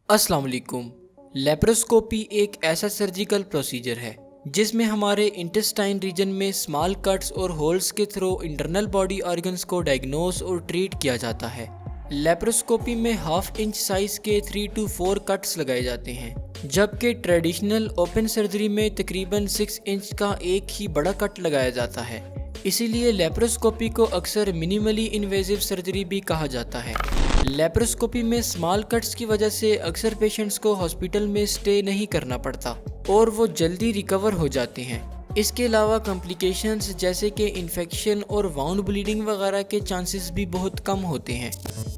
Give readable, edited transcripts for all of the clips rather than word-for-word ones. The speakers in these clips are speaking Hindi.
अस्सलाम वालेकुम। लेप्रोस्कोपी एक ऐसा सर्जिकल प्रोसीजर है जिसमें हमारे इंटेस्टाइन रीजन में स्मॉल कट्स और होल्स के थ्रू इंटरनल बॉडी ऑर्गन्स को डायग्नोस और ट्रीट किया जाता है। लेप्रोस्कोपी में 1/2 इंच साइज के 3 to 4 कट्स लगाए जाते हैं, जबकि ट्रेडिशनल ओपन सर्जरी में तकरीबन 6 इंच का एक ही बड़ा कट लगाया जाता है। इसीलिए लेप्रोस्कोपी को अक्सर मिनिमली इन्वेजिव सर्जरी भी कहा जाता है। लेप्रोस्कोपी में स्मॉल कट्स की वजह से अक्सर पेशेंट्स को हॉस्पिटल में स्टे नहीं करना पड़ता और वो जल्दी रिकवर हो जाते हैं। इसके अलावा कॉम्प्लिकेशंस जैसे कि इन्फेक्शन और वाउंड ब्लीडिंग वगैरह के चांसेस भी बहुत कम होते हैं।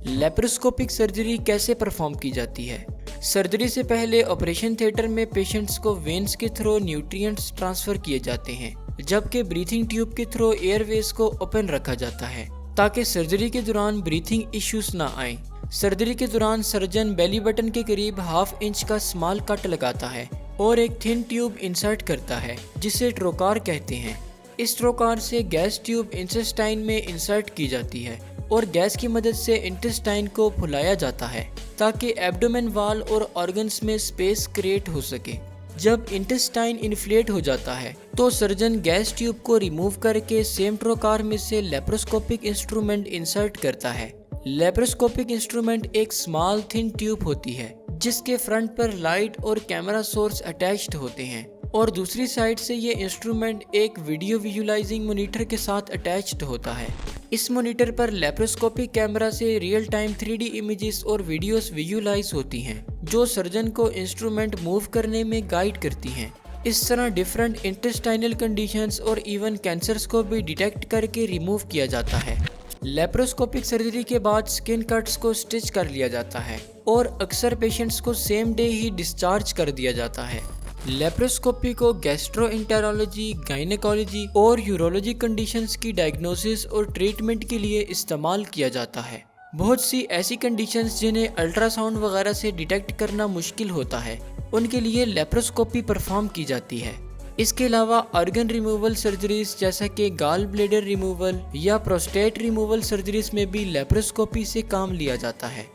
लेप्रोस्कोपिक सर्जरी कैसे परफॉर्म की जाती है? सर्जरी से पहले ऑपरेशन थिएटर में पेशेंट्स को वेन्स के थ्रू न्यूट्रिएंट्स ट्रांसफर किए जाते हैं, जबकि ब्रीथिंग ट्यूब के थ्रू एयरवेज को ओपन रखा जाता है ताकि सर्जरी के दौरान ब्रीथिंग इश्यूज ना आए। सर्जरी के दौरान सर्जन बेली बटन के करीब 1/2 इंच का स्मॉल कट लगाता है और एक थिन ट्यूब इंसर्ट करता है जिसे ट्रोकार कहते हैं। इस ट्रोकार से गैस ट्यूब इंटेस्टाइन में इंसर्ट की जाती है और गैस की मदद से इंटेस्टाइन को फुलाया जाता है ताकि एब्डोमेन वॉल और ऑर्गन्स में स्पेस क्रिएट हो सके। जब इंटेस्टाइन इन्फ्लेट हो जाता है तो सर्जन गैस ट्यूब को रिमूव करके सेम ट्रोकार में से लेप्रोस्कोपिक इंस्ट्रूमेंट इंसर्ट करता है। लेप्रोस्कोपिक इंस्ट्रूमेंट एक स्मॉल थिन ट्यूब होती है जिसके फ्रंट पर लाइट और कैमरा सोर्स अटैच्ड होते हैं और दूसरी साइड से ये इंस्ट्रूमेंट एक वीडियो विजुअलाइजिंग मॉनिटर के साथ अटैच्ड होता है। इस मॉनिटर पर लेप्रोस्कोपिक कैमरा से रियल टाइम 3D इमेजेस और वीडियोस विजुअलाइज होती हैं जो सर्जन को इंस्ट्रूमेंट मूव करने में गाइड करती हैं। इस तरह डिफरेंट इंटेस्टाइनल कंडीशंस और इवन कैंसर्स को भी डिटेक्ट करके रिमूव किया जाता है। लेप्रोस्कोपिक सर्जरी के बाद स्किन कट्स को स्टिच कर लिया जाता है और अक्सर पेशेंट्स को सेम डे ही डिस्चार्ज कर दिया जाता है। लेप्रोस्कोपी को गैस्ट्रोएंटेरोलॉजी, गायनेकोलॉजी और यूरोलॉजी कंडीशंस की डायग्नोसिस और ट्रीटमेंट के लिए इस्तेमाल किया जाता है। बहुत सी ऐसी कंडीशंस जिन्हें अल्ट्रासाउंड वगैरह से डिटेक्ट करना मुश्किल होता है, उनके लिए लेप्रोस्कोपी परफॉर्म की जाती है। इसके अलावा ऑर्गन रिमूवल सर्जरीज जैसा कि गाल ब्लेडर रिमूवल या प्रोस्टेट रिमूवल सर्जरीज में भी लेप्रोस्कोपी से काम लिया जाता है।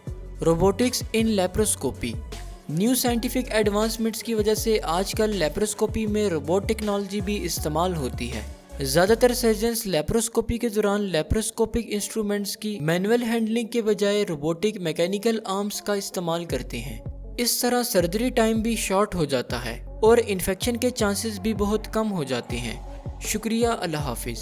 रोबोटिक्स इन लेप्रोस्कोपी। न्यू साइंटिफिक एडवांसमेंट्स की वजह से आजकल लेप्रोस्कोपी में रोबोट टेक्नोलॉजी भी इस्तेमाल होती है। ज़्यादातर सर्जन्स लेप्रोस्कोपी के दौरान लेप्रोस्कोपिक इंस्ट्रूमेंट्स की मैनुअल हैंडलिंग के बजाय रोबोटिक मैकेनिकल आर्म्स का इस्तेमाल करते हैं। इस तरह सर्जरी टाइम भी शॉर्ट हो जाता है और इन्फेक्शन के चांसेस भी बहुत कम हो जाते हैं। शुक्रिया, अल्लाह हाफिज़।